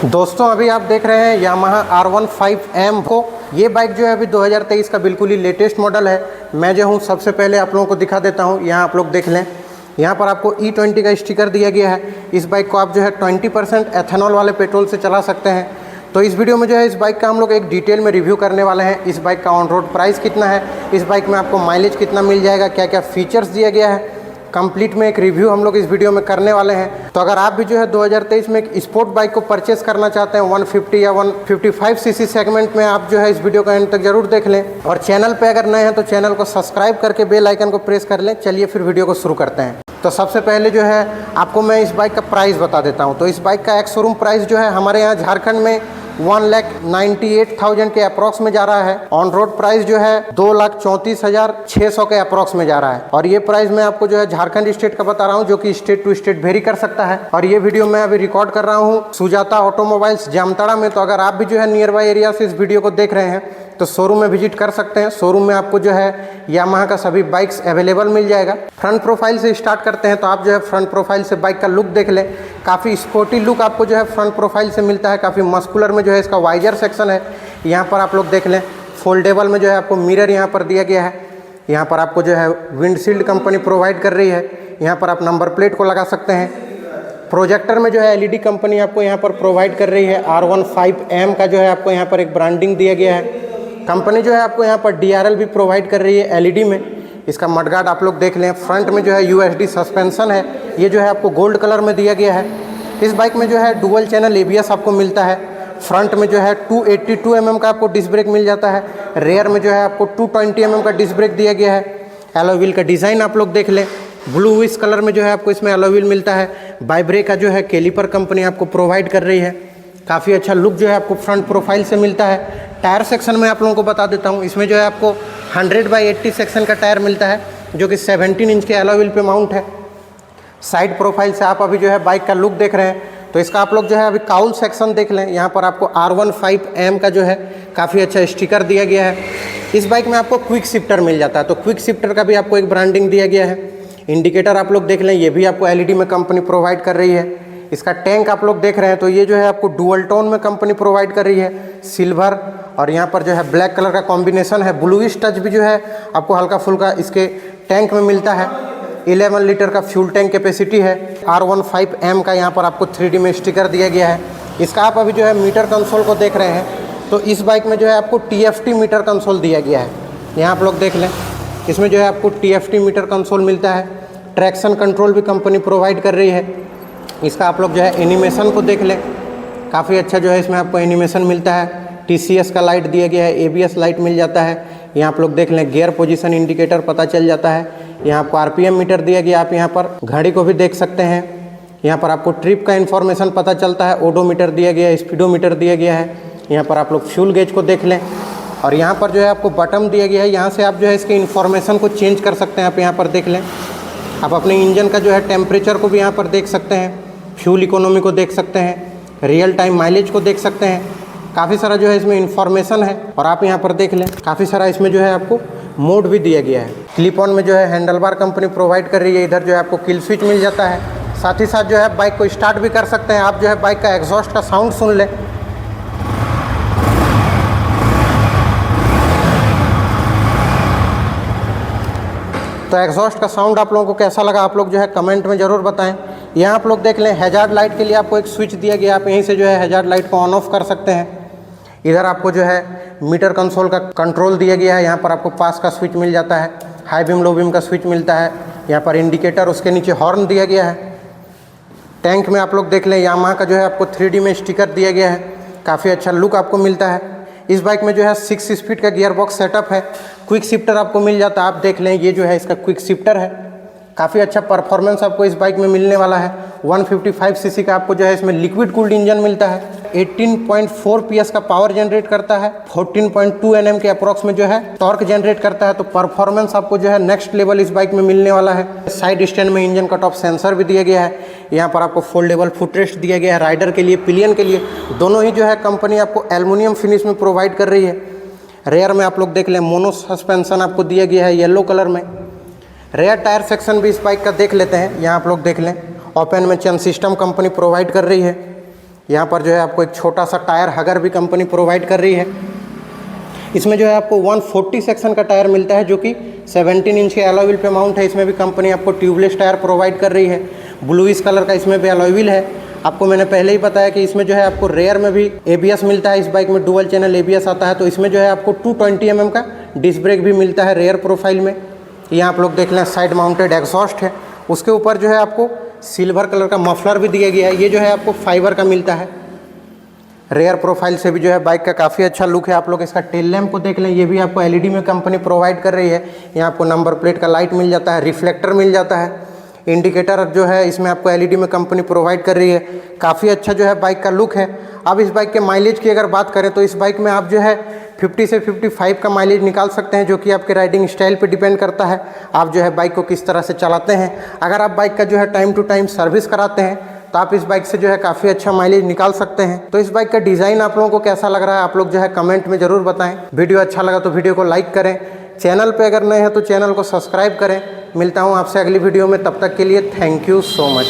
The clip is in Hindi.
दोस्तों अभी आप देख रहे हैं यामाहा R15M को। ये बाइक जो है अभी 2023 का बिल्कुल ही लेटेस्ट मॉडल है। मैं जो हूँ सबसे पहले आप लोगों को दिखा देता हूँ। यहाँ आप लोग देख लें, यहाँ पर आपको E20 का स्टिकर दिया गया है। इस बाइक को आप जो है 20% एथेनॉल वाले पेट्रोल से चला सकते हैं। तो इस वीडियो में जो है इस बाइक का हम लोग एक डिटेल में रिव्यू करने वाले हैं। इस बाइक का ऑन रोड प्राइस कितना है, इस बाइक में आपको माइलेज कितना मिल जाएगा, क्या क्या फीचर्स दिया गया है, कंप्लीट में एक रिव्यू हम लोग इस वीडियो में करने वाले हैं। तो अगर आप भी जो है 2023 में एक स्पोर्ट बाइक को परचेस करना चाहते हैं 150 या 155 सीसी सेगमेंट में, आप जो है इस वीडियो का एंड तक जरूर देख लें। और चैनल पे अगर नए हैं तो चैनल को सब्सक्राइब करके बेल आइकन को प्रेस कर लें। चलिए फिर वीडियो को शुरू करते हैं। तो सबसे पहले जो है आपको मैं इस बाइक का प्राइस बता देता हूँ। तो इस बाइक का एक्स शोरूम प्राइस जो है हमारे यहाँ झारखंड में 1,98,000 के अप्रॉक्स में जा रहा है। ऑन रोड प्राइस जो है 2,34,600 के अप्रॉक्स में जा रहा है। और ये प्राइस मैं आपको जो है झारखंड स्टेट का बता रहा हूँ, जो कि स्टेट टू स्टेट वेरी कर सकता है। और ये वीडियो मैं अभी रिकॉर्ड कर रहा हूँ सुजाता ऑटोमोबाइल्स जामताड़ा में। तो अगर आप भी जो है नियर बाई एरिया से इस वीडियो को देख रहे हैं तो शोरूम में विजिट कर सकते हैं। शोरूम में आपको जो है यामाहा का सभी बाइक्स अवेलेबल मिल जाएगा। फ्रंट प्रोफाइल से स्टार्ट करते हैं। तो आप जो है फ्रंट प्रोफाइल से बाइक का लुक देख लें। काफ़ी स्पोर्टी लुक आपको जो है फ्रंट प्रोफाइल से मिलता है। काफ़ी मस्कुलर में जो है इसका वाइजर सेक्शन है। यहाँ पर आप लोग देख लें, फोल्डेबल में जो है आपको मिरर यहाँ पर दिया गया है। यहाँ पर आपको जो है विंडशील्ड कंपनी प्रोवाइड कर रही है। यहाँ पर आप नंबर प्लेट को लगा सकते हैं। प्रोजेक्टर में जो है LED कंपनी आपको यहाँ पर प्रोवाइड कर रही है। R15M का जो है आपको यहाँ पर एक ब्रांडिंग दिया गया है। कंपनी जो है आपको यहाँ पर DRL भी प्रोवाइड कर रही है LED में। इसका मडगार्ड आप लोग देख लें। फ्रंट में जो है USD सस्पेंशन है, ये जो है आपको गोल्ड कलर में दिया गया है। इस बाइक में जो है डुअल चैनल ABS आपको मिलता है। फ्रंट में जो है 282 mm का आपको डिस्क ब्रेक मिल जाता है। रेयर में जो है आपको 220 mm का डिस्क ब्रेक दिया गया है। एलॉय व्हील का डिज़ाइन आप लोग देख लें। ब्लूइश कलर में जो है आपको इसमें एलॉय व्हील मिलता है। बाइब्रेक का जो है कैलिपर कंपनी आपको प्रोवाइड कर रही है। काफ़ी अच्छा लुक जो है आपको फ्रंट प्रोफाइल से मिलता है। टायर सेक्शन में आप लोगों को बता देता हूँ, इसमें जो है आपको 100/80 सेक्शन का टायर मिलता है, जो कि 17 इंच के एलॉय व्हील पे माउंट है। साइड प्रोफाइल से आप अभी जो है बाइक का लुक देख रहे हैं। तो इसका आप लोग जो है अभी काउल सेक्शन देख लें। यहाँ पर आपको R15M का जो है काफ़ी अच्छा स्टिकर दिया गया है। इस बाइक में आपको क्विक शिफ्टर मिल जाता है। तो क्विक शिफ्टर का भी आपको एक ब्रांडिंग दिया गया है। इंडिकेटर आप लोग देख लें, ये भी आपको LED में कंपनी प्रोवाइड कर रही है। इसका टैंक आप लोग देख रहे हैं, तो ये जो है आपको डुअल टोन में कंपनी प्रोवाइड कर रही है। सिल्वर और यहाँ पर जो है ब्लैक कलर का कॉम्बिनेशन है। ब्लूइश टच भी जो है आपको हल्का फुल्का इसके टैंक में मिलता है। 11 लीटर का फ्यूल टैंक कैपेसिटी है। R15M का यहाँ पर आपको 3D में स्टिकर दिया गया है। इसका आप अभी जो है मीटर कंसोल को देख रहे हैं, तो इस बाइक में जो है आपको TFT मीटर कंसोल दिया गया है। यहाँ आप लोग देख लें, इसमें जो है आपको TFT मीटर कंसोल मिलता है। ट्रैक्शन कंट्रोल भी कंपनी प्रोवाइड कर रही है। इसका आप लोग जो है एनिमेशन को देख लें, काफ़ी अच्छा जो है इसमें आपको एनिमेशन मिलता है। TCS का लाइट दिया गया है, ABS लाइट मिल जाता है। यहाँ आप लोग देख लें, गियर पोजीशन इंडिकेटर पता चल जाता है। यहाँ आपको RPM मीटर दिया गया, आप यहाँ पर घड़ी को भी देख सकते हैं। यहाँ पर आपको ट्रिप का इन्फॉर्मेशन पता चलता है। ओडोमीटर दिया गया है, स्पीडोमीटर दिया गया है। यहाँ पर आप लोग फ्यूल गेज को देख लें। और यहाँ पर जो है आपको बटन दिया गया है, यहाँ से आप जो है इसके इन्फॉर्मेशन को चेंज कर सकते हैं। आप यहाँ पर देख लें, आप अपने इंजन का जो है टेम्परेचर को भी यहाँ पर देख सकते हैं। फ्यूल इकोनॉमी को देख सकते हैं। रियल टाइम माइलेज को देख सकते हैं। काफ़ी सारा जो है इसमें इन्फॉर्मेशन है। और आप यहाँ पर देख लें, काफ़ी सारा इसमें जो है आपको मोड भी दिया गया है। क्लिप ऑन में जो है हैंडल बार कंपनी प्रोवाइड कर रही है। इधर जो है आपको किल स्विच मिल जाता है। साथ ही साथ जो है बाइक को स्टार्ट भी कर सकते हैं। आप जो है बाइक का एग्जॉस्ट का साउंड सुन लें। तो एग्जॉस्ट का साउंड आप लोगों को कैसा लगा, आप लोग जो है कमेंट में ज़रूर बताएं। यहाँ आप लोग देख लें, हैजार्ड लाइट के लिए आपको एक स्विच दिया गया, आप यहीं से जो है हैजार्ड लाइट को ऑन ऑफ कर सकते हैं। इधर आपको जो है मीटर कंसोल का कंट्रोल दिया गया है। यहाँ पर आपको पास का स्विच मिल जाता है। हाई बीम लो बीम का स्विच मिलता है। यहाँ पर इंडिकेटर, उसके नीचे हॉर्न दिया गया है। टैंक में आप लोग देख लें, यामाहा का जो है आपको 3D में स्टिकर दिया गया है। काफ़ी अच्छा लुक आपको मिलता है। इस बाइक में जो है 6 स्पीड का गियर बॉक्स सेटअप है। क्विक शिफ्टर आपको मिल जाता है। आप देख लें, ये जो है इसका क्विक शिफ्टर है। काफ़ी अच्छा परफॉर्मेंस आपको इस बाइक में मिलने वाला है। 155 सीसी का आपको जो है इसमें लिक्विड कूल्ड इंजन मिलता है। 18.4 PS का पावर जनरेट करता है। 14.2 Nm के अप्रॉक्स में जो है टॉर्क जनरेट करता है। तो परफॉर्मेंस आपको जो है नेक्स्ट लेवल इस बाइक में मिलने वाला है। साइड स्टैंड में इंजन कट ऑफ सेंसर भी दिया गया है। यहाँ पर आपको फोल्डेबल फुटरेस्ट दिया गया है। राइडर के लिए, पिलियन के लिए, दोनों ही जो है कंपनी आपको एल्युमिनियम फिनिश में प्रोवाइड कर रही है। रेयर में आप लोग देख लें, मोनो सस्पेंशन आपको दिया गया है येलो कलर में। रेयर टायर सेक्शन भी इस बाइक का देख लेते हैं। यहाँ आप लोग देख लें, ओपन में चेन सिस्टम कंपनी प्रोवाइड कर रही है। यहाँ पर जो है आपको एक छोटा सा टायर हगर भी कंपनी प्रोवाइड कर रही है। इसमें जो है आपको 140 सेक्शन का टायर मिलता है जो कि 17 इंच के अलॉय व्हील पे माउंट है। इसमें भी कंपनी आपको ट्यूबलेस टायर प्रोवाइड कर रही है। ब्लूइश कलर का इसमें भी अलॉय व्हील है। आपको मैंने पहले ही बताया कि इसमें जो है आपको रेयर में भी ABS मिलता है। इस बाइक में डुअल चैनल ABS आता है। तो इसमें जो है आपको 220 mm का डिस्क ब्रेक भी मिलता है रेयर प्रोफाइल में। यहाँ आप लोग देख लें साइड माउंटेड एग्जॉस्ट है। उसके ऊपर जो है आपको सिल्वर कलर का मफलर भी दिया गया है। ये जो है आपको फाइबर का मिलता है। रेयर प्रोफाइल से भी जो है बाइक का काफ़ी अच्छा लुक है। आप लोग इसका टेल लैम्प को देख लें, ये भी आपको LED में कंपनी प्रोवाइड कर रही है। यहाँ आपको नंबर प्लेट का लाइट मिल जाता है, रिफ्लेक्टर मिल जाता है, इंडिकेटर जो है इसमें आपको LED में कंपनी प्रोवाइड कर रही है। काफ़ी अच्छा जो है बाइक का लुक है। अब इस बाइक के माइलेज की अगर बात करें तो इस बाइक में आप जो है 50 से 55 का माइलेज निकाल सकते हैं, जो कि आपके राइडिंग स्टाइल पे डिपेंड करता है। आप जो है बाइक को किस तरह से चलाते हैं। अगर आप बाइक का जो है टाइम टू टाइम सर्विस कराते हैं तो आप इस बाइक से जो है काफ़ी अच्छा माइलेज निकाल सकते हैं। तो इस बाइक का डिज़ाइन आप लोगों को कैसा लग रहा है आप लोग जो है कमेंट में ज़रूर बताएं। वीडियो अच्छा लगा तो वीडियो को लाइक करें। चैनल पे अगर नए हैं तो चैनल को सब्सक्राइब करें। मिलता हूँ आपसे अगली वीडियो में, तब तक के लिए थैंक यू सो मच।